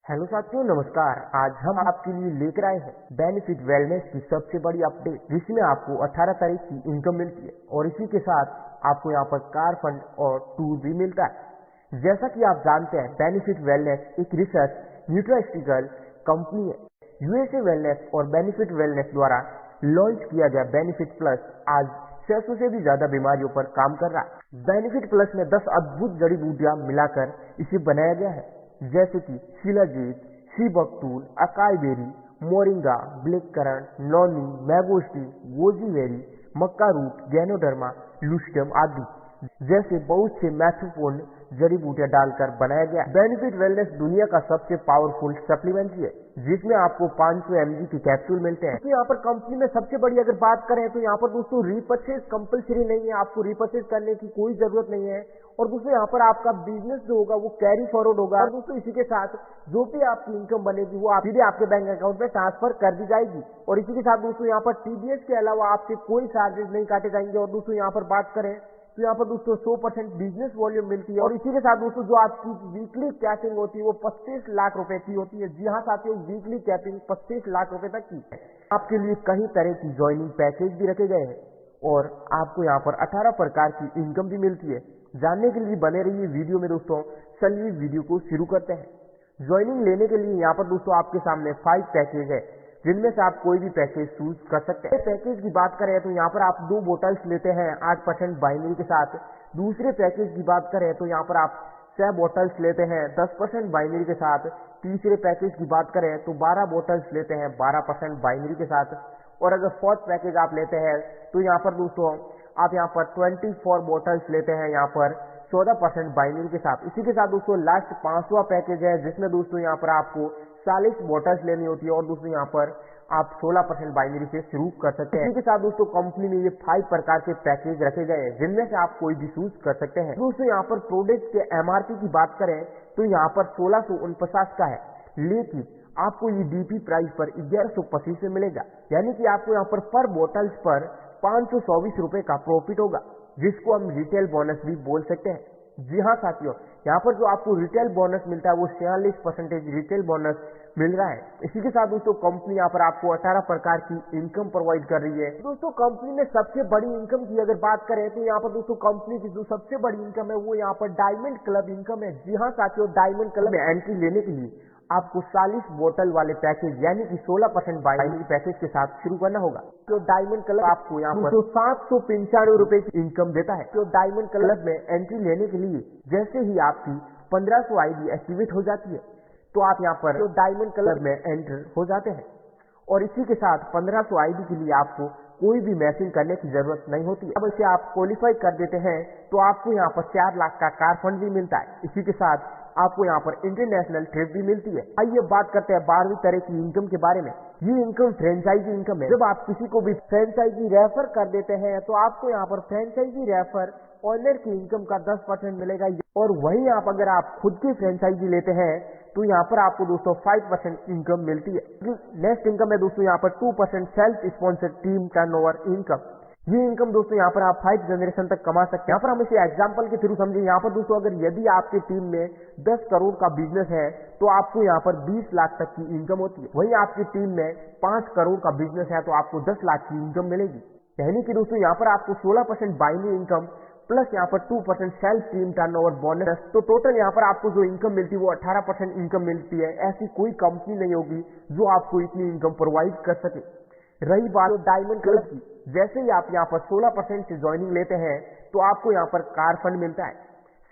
Hello साथियों, नमस्कार। आज हम आपके लिए लेकर आए हैं बेनिफिट वेलनेस की सबसे बड़ी अपडेट, जिसमें आपको 18 तारीख की इनकम मिलती है और इसी के साथ आपको यहाँ पर कार फंड और टूर भी मिलता है। जैसा कि आप जानते हैं, बेनिफिट वेलनेस एक रिसर्च न्यूट्रास्टिकल कंपनी है। यूएसए वेलनेस और बेनिफिट वेलनेस द्वारा लॉन्च किया गया बेनिफिट प्लस आज 600 से भी ज्यादा बीमारियों पर काम कर रहा है। बेनिफिट प्लस में 10 अद्भुत जड़ी बूटियां मिलाकर इसे बनाया गया है, जैसे कि shilajit, sea buckthorn, acai berry, moringa, black currant, noni, mangosteen, गोजीवेरी, मक्का रूट, गैनोडर्मा, लुस्टियम आदि जैसे बहुत से महत्वपूर्ण जड़ी बूटियां डालकर बनाया गया। बेनिफिट वेलनेस दुनिया का सबसे पावरफुल सप्लीमेंट है, जिसमें आपको 500 mg के कैप्सूल मिलते हैं। तो यहाँ पर कंपनी में सबसे बड़ी अगर बात करें तो यहाँ पर दोस्तों रीपर्चेज कंपलसरी नहीं है, आपको रीपर्चेज करने की कोई जरूरत नहीं है। और दोस्तों यहाँ पर आपका बिजनेस जो होगा वो कैरी फॉरवर्ड होगा और दोस्तों इसी के साथ जो भी आपकी इनकम बनेगी वो सीधे आपके बैंक अकाउंट में ट्रांसफर कर दी जाएगी। और इसी के साथ दोस्तों यहाँ पर टीडीएस के अलावा आपसे कोई चार्जेस नहीं काटे जाएंगे। और दोस्तों यहाँ पर बात करें तो यहाँ पर दोस्तों 100% बिजनेस वॉल्यूम मिलती है। और इसी के साथ दोस्तों जो आपकी वीकली कैपिंग होती है वो 25 लाख रुपए की होती है। जी हाँ साथियों, वीकली कैपिंग 25 लाख रुपए तक की है। आपके लिए कई तरह की ज्वाइनिंग पैकेज भी रखे गए हैं और आपको यहाँ पर 18 प्रकार की इनकम भी मिलती है। जानने के लिए बने रहिए वीडियो में दोस्तों। चलिए वीडियो को शुरू करते हैं। ज्वाइनिंग लेने के लिए यहाँ पर दोस्तों आपके सामने 5 पैकेज है, जिनमें से आप कोई भी पैकेज चूज कर सकते हैं। पैकेज की बात करें तो यहाँ पर आप 2 बोटल्स लेते हैं 8% बाइनरी के साथ। दूसरे पैकेज की बात करें तो यहाँ पर आप 6 बोटल्स लेते हैं 10% बाइनरी के साथ। तीसरे पैकेज की बात करें तो 12 बोटल्स लेते हैं 12% बाइनरी के साथ। और अगर फोर्थ पैकेज आप लेते हैं तो यहाँ पर दोस्तों आप यहाँ पर 24 बोटल्स लेते हैं यहाँ पर 14% बाइनरी के साथ। इसी के साथ दोस्तों लास्ट 5वां पैकेज है, जिसमें दोस्तों यहाँ पर आपको 40 बोटल्स लेनी होती है और दोस्तों यहाँ पर आप 16% बाइनरी से शुरू कर सकते हैं। इसी के साथ दोस्तों कंपनी में ये 5 प्रकार के पैकेज रखे गए हैं, जिनमें से आप कोई भी चूज कर सकते हैं। दोस्तों यहाँ पर प्रोडक्ट के एमआरपी की बात करें तो यहाँ पर 1649 का है, लेकिन आपको ये डीपी प्राइस पर 1125 में मिलेगा। यानी कि आपको यहाँ पर बोटल्स पर 524 रुपए का प्रॉफिट होगा, जिसको हम रिटेल बोनस भी बोल सकते हैं। जी हाँ साथियों, यहाँ पर जो आपको रिटेल बोनस मिलता है वो 46% रिटेल बोनस मिल रहा है। इसी के साथ दोस्तों कंपनी यहाँ पर आपको 18 प्रकार की इनकम प्रोवाइड कर रही है। दोस्तों कंपनी में सबसे बड़ी इनकम की अगर बात करें तो यहाँ पर दोस्तों कंपनी की जो सबसे बड़ी इनकम है वो यहाँ पर डायमंड क्लब इनकम है। जी हाँ साथियों, डायमंड क्लब में एंट्री लेने के लिए आपको 40 बोतल वाले पैकेज यानी कि 16% बाइनरी पैकेज के साथ शुरू करना होगा। तो डायमंड क्लब आपको यहाँ पर 795 रुपए की इनकम देता है। तो डायमंड क्लब में एंट्री लेने के लिए जैसे ही आपकी 1500 आईडी एक्टिवेट हो जाती है तो आप यहाँ पर तो डायमंड क्लब में एंटर हो जाते हैं। और इसी के साथ 1500 आईडी के लिए आपको कोई भी मैचिंग करने की जरूरत नहीं होती। अब इसे आप क्वालिफाई कर देते हैं तो आपको यहाँ पर 4 लाख का कार फंड भी मिलता है। इसी के साथ आपको यहाँ पर इंटरनेशनल ट्रिप भी मिलती है। आइए बात करते हैं 12वीं तरह की इनकम के बारे में। ये इनकम फ्रेंचाइजी इनकम है। जब आप किसी को भी फ्रेंचाइजी रेफर कर देते हैं तो आपको यहाँ पर फ्रेंचाइजी रेफर ऑनर की इनकम का 10% मिलेगा। और वहीं अगर आप खुद की फ्रेंचाइजी लेते हैं तो यहाँ पर आपको दोस्तों 5% इनकम मिलती है। नेक्स्ट इनकम है दोस्तों यहाँ पर 2% self sponsored team turnover income. ये इनकम दोस्तों यहाँ पर आप 5 जनरेशन तक कमा सकते हैं। यहाँ पर हम इसे एग्जांपल के थ्रू समझे। यहाँ पर दोस्तों अगर यदि आपकी टीम में 10 करोड़ का बिजनेस है तो आपको यहाँ पर 20 लाख तक की इनकम होती है। वहीं आपकी टीम में 5 करोड़ का बिजनेस है तो आपको 10 लाख की इनकम मिलेगी। यानी कि दोस्तों यहाँ पर आपको 16% बाइनरी इनकम प्लस यहाँ पर 2% सेल्फ टीम टर्नओवर बोनस, तो टोटल यहाँ पर आपको जो इनकम मिलती है वो 18% इनकम मिलती है। ऐसी कोई कंपनी नहीं होगी जो आपको इतनी इनकम प्रोवाइड कर सके। रही बात डायमंड क्लब की, जैसे ही आप यहाँ पर 16% से ज्वाइनिंग लेते हैं तो आपको यहाँ पर कार फंड मिलता है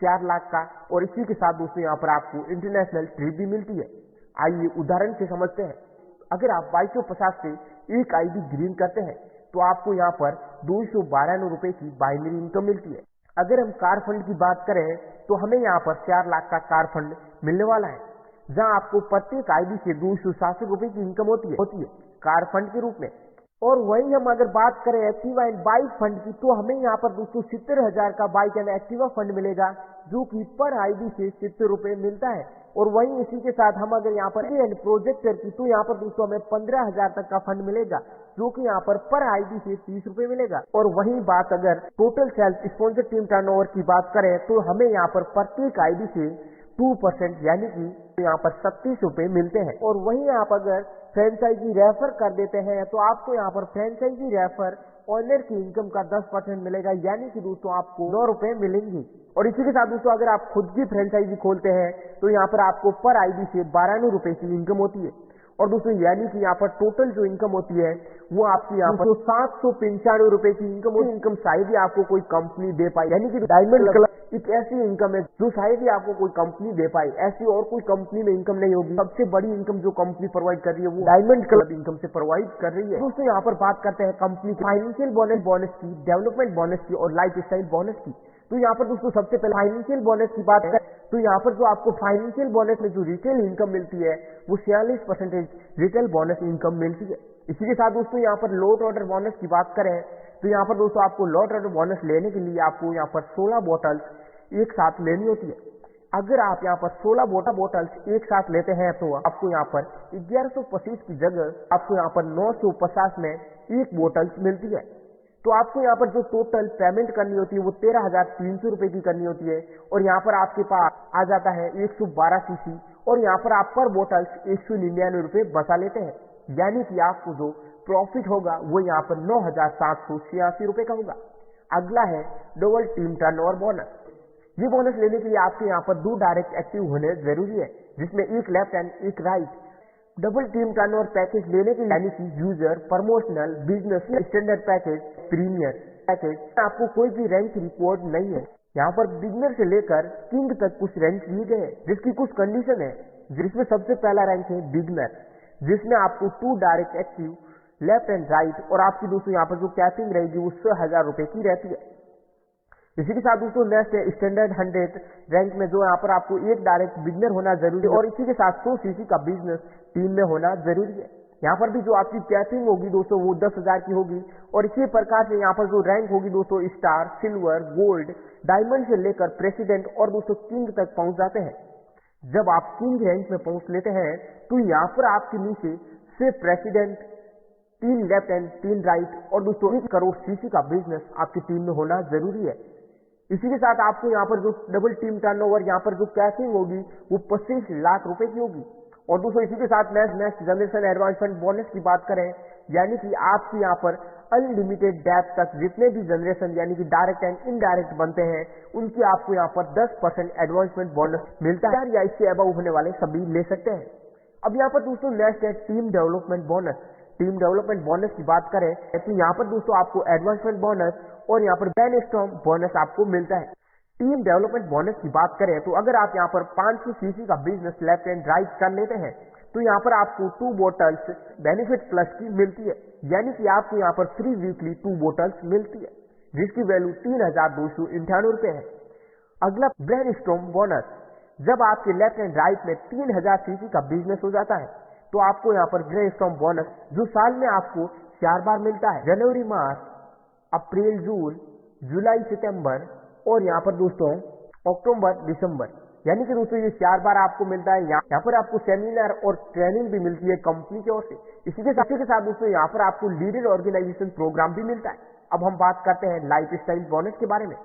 4 लाख का। और इसी के साथ दोस्तों यहाँ पर आपको इंटरनेशनल ट्रिप भी मिलती है। आइए उदाहरण से समझते हैं। अगर आप 2250 से एक आईडी ग्रीन करते हैं तो आपको यहाँ पर 292 रुपए की बाइनरी इनकम मिलती है। अगर हम कार फंड की बात करें तो हमें यहाँ पर 4 लाख का कार फंड मिलने वाला है, जहाँ आपको प्रत्येक आईडी से 266 रुपए की इनकम होती है कार फंड के रूप में। और वहीं हम अगर बात करें एक्टिवा एंड बाइक फंड की तो हमें यहाँ पर दोस्तों 70,000 का बाइक एंड एक्टिवा फंड मिलेगा, जो कि पर आईडी से 70 रुपए मिलता है। और वहीं इसी के साथ हम अगर यहाँ पर एंड प्रोजेक्टर की तो यहाँ पर दोस्तों हमें 15,000 तक का फंड मिलेगा, जो कि यहाँ पर आईडी से 30 रुपए मिलेगा। और वहीं बात अगर total self sponsor team turnover की बात करें तो हमें यहाँ पर प्रत्येक आईडी से 2% यानी कि यहाँ पर 37 रुपए मिलते हैं। और वहीं आप अगर फ्रेंचाइजी रेफर कर देते हैं तो आपको यहाँ पर फ्रेंचाइजी रेफर ऑनर की इनकम का 10% मिलेगा, यानी कि दोस्तों आपको 9 रुपए मिलेंगे। और इसी के साथ दोस्तों अगर आप खुद की फ्रेंचाइजी खोलते हैं तो यहाँ पर आपको पर आईडी से 92 रुपए की इनकम होती है। और दोस्तों यानी कि यहाँ पर टोटल जो इनकम होती है वो आपकी यहाँ पर 795 रुपए की इनकम शायद ही आपको कोई कंपनी दे पाए, यानी कि डायमंड क्लब एक ऐसी इनकम है जो शायद ही आपको कोई कंपनी दे पाए। ऐसी और कोई कंपनी में इनकम नहीं होगी। सबसे बड़ी इनकम जो कंपनी प्रोवाइड कर रही है वो डायमंड क्लब इनकम से प्रोवाइड कर रही है। दोस्तों यहाँ पर बात करते हैं कंपनी फाइनेंशियल बोनस की, डेवलपमेंट बोनस की और लाइफ स्टाइल बोनस की। तो यहाँ पर दोस्तों सबसे पहले फाइनेंशियल बोनस की बात करें तो यहाँ पर जो आपको फाइनेंशियल बोनस में जो रिटेल इनकम मिलती है वो 46% रिटेल बोनस इनकम मिलती है। इसी के साथ दोस्तों यहाँ पर लॉट ऑर्डर बोनस की बात करें तो यहाँ पर दोस्तों आपको लॉट ऑर्डर बोनस लेने के लिए आपको यहाँ पर 16 बोतल्स एक साथ लेनी होती है। अगर आप यहाँ पर 16 बोतल्स एक साथ लेते हैं तो आपको यहाँ पर 1125 की जगह आपको यहाँ पर 950 में एक बोतल मिलती है। तो आपको यहाँ पर जो टोटल पेमेंट करनी होती है वो 13,300 रुपए की करनी होती है। और यहाँ पर आपके पास आ जाता है 112 सीसी और यहाँ पर आप पर बोतल 199 रुपए बचा लेते हैं, यानी कि आपको जो प्रॉफिट होगा वो यहाँ पर 9,786 रुपए का होगा। अगला है डबल टीम टर्नओवर बोनस। ये बोनस लेने के लिए आपके यहाँ पर 2 डायरेक्ट एक्टिव होने जरूरी है, जिसमें एक लेफ्ट एंड एक right. Double team turnover package लेने के लिए यानी कि user, promotional, business, standard package, premier package, आपको कोई भी रैंक रिपोर्ट नहीं है। यहाँ पर बिगनर से लेकर किंग तक कुछ रैंक दिए गए हैं जिसकी कुछ कंडीशन है, जिसमें सबसे पहला रैंक है बिगनर, जिसमें आपको 2 direct active, left and right और आपकी दोस्तों यहाँ पर जो कैपिंग रहेगी वो 6,000 रुपए की रहती है। इसी के साथ दोस्तों नेक्स्ट है स्टैंडर्ड 100 रैंक में जो यहाँ पर आपको एक डायरेक्ट बिगनर होना जरूरी है और इसी के साथ 100 सीसी का बिजनेस टीम में होना जरूरी है। यहाँ पर भी जो आपकी कैपिंग होगी दोस्तों वो 10,000 की होगी। और इसी प्रकार से यहाँ पर जो रैंक होगी दोस्तों स्टार, सिल्वर, गोल्ड, डायमंड से लेकर प्रेसिडेंट और दोस्तों किंग तक पहुंच जाते हैं। जब आप किंग रैंक में पहुंच लेते हैं तो यहाँ पर आपके नीचे से प्रेसिडेंट, 3 लेफ्ट एंड 3 राइट और दोस्तों 1 करोड़ सीसी का बिजनेस आपकी टीम में होना जरूरी है। इसी के साथ आपको यहाँ पर जो डबल टीम टर्नओवर यहाँ पर जो कैशिंग होगी वो 25 लाख रुपए की होगी। और दोस्तों इसी के साथ नेक्स्ट जनरेशन एडवांसमेंट बोनस की बात करें, यानी कि आपकी यहाँ पर अनलिमिटेड डेप्थ तक जितने भी जनरेशन यानी कि डायरेक्ट एंड इनडायरेक्ट बनते हैं उनकी आपको यहाँ पर 10% एडवांसमेंट बोनस मिलता है, या इससे अबव होने वाले सभी ले सकते हैं। अब यहाँ पर दोस्तों नेक्स्ट है team development bonus. Team development bonus की बात करें तो यहाँ पर दोस्तों आपको एडवांसमेंट बोनस और यहाँ पर ब्रेनस्टॉर्म बोनस आपको मिलता है। टीम डेवलपमेंट बोनस की बात करें तो अगर आप यहाँ पर 500 सीसी का बिजनेस लेफ्ट एंड राइट कर लेते हैं तो यहाँ पर आपको 2 बोतल्स बेनिफिट प्लस की मिलती है, यानी कि आपको यहाँ पर फ्री वीकली 2 बोतल्स मिलती है जिसकी वैल्यू 3,298 रुपए है। अगला ब्रेनस्टॉर्म बोनस। जब आपके लेफ्ट एंड राइट में 3,000 सीसी का बिजनेस हो जाता है तो आपको यहाँ पर ब्रेनस्टॉर्म बोनस जो साल में आपको 4 बार मिलता है, जनवरी, मार्च, अप्रैल, जून, जुलाई, सितंबर और यहाँ पर दोस्तों अक्टूबर, दिसंबर, यानी कि दोस्तों ये 4 बार आपको मिलता है। यहाँ पर आपको सेमिनार और ट्रेनिंग भी मिलती है कंपनी की ओर से। इसी के साथ दोस्तों यहाँ पर आपको लीडर ऑर्गेनाइजेशन प्रोग्राम भी मिलता है। अब हम बात करते हैं लाइफ स्टाइल बोनस के बारे में,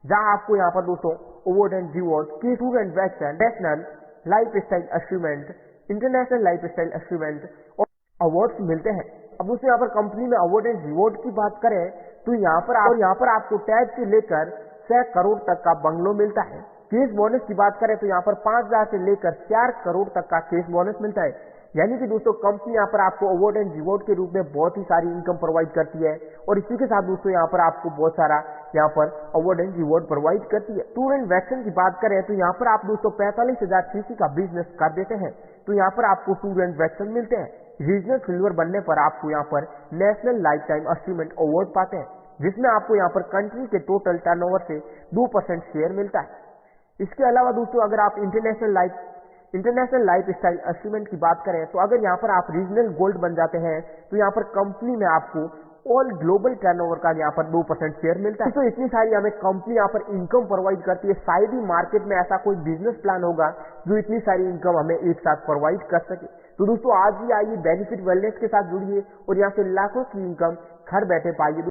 जहाँ आपको यहाँ पर दोस्तों अवार्ड एंड रिवॉर्ड की student waxen, national life style achievement, international life style achievement और अवार्ड्स मिलते हैं। अब दोस्तों यहाँ पर कंपनी में अवार्ड एंड रिवॉर्ड की बात करें तो यहाँ पर आपको टैग से लेकर 100 करोड़ तक का बंगलो मिलता है। केस बोनस की बात करें तो यहाँ पर 5,000 से लेकर 4 करोड़ तक का केस बोनस मिलता है, यानी कि दोस्तों कंपनी यहाँ पर आपको अवार्ड एंड रिवॉर्ड के रूप में बहुत ही सारी इनकम प्रोवाइड करती है। और इसी के साथ दोस्तों यहाँ पर आपको बहुत सारा यहाँ पर अवार्ड एंड रिवॉर्ड प्रोवाइड करती है। टूर एंड वैक्सन की बात करें तो यहाँ पर आप दोस्तों 45,000 सीसी का बिजनेस कर देते हैं तो यहाँ पर आपको टूर एंड वैक्सन मिलते हैं। रीजनल सिल्वर बनने पर आपको यहाँ पर national life time achievement award पाते हैं, जिसमें आपको यहाँ पर कंट्री के टोटल टर्नओवर से 2% शेयर मिलता है। इसके अलावा दोस्तों अगर आप इंटरनेशनल लाइफ स्टाइल अचीवमेंट की बात करें तो अगर यहाँ पर आप रीजनल गोल्ड बन जाते हैं तो यहाँ पर कंपनी में आपको ऑल ग्लोबल टर्नओवर का यहाँ पर 2% शेयर मिलता है। तो इतनी सारी हमें कंपनी यहाँ पर इनकम प्रोवाइड करती है। शायद ही मार्केट में ऐसा कोई बिजनेस प्लान होगा जो इतनी सारी इनकम हमें एक साथ प्रोवाइड कर सके। तो दोस्तों आज ही आइए बेनिफिट वेलनेस के साथ जुड़िए और यहाँ से लाखों की इनकम घर बैठे पाइए।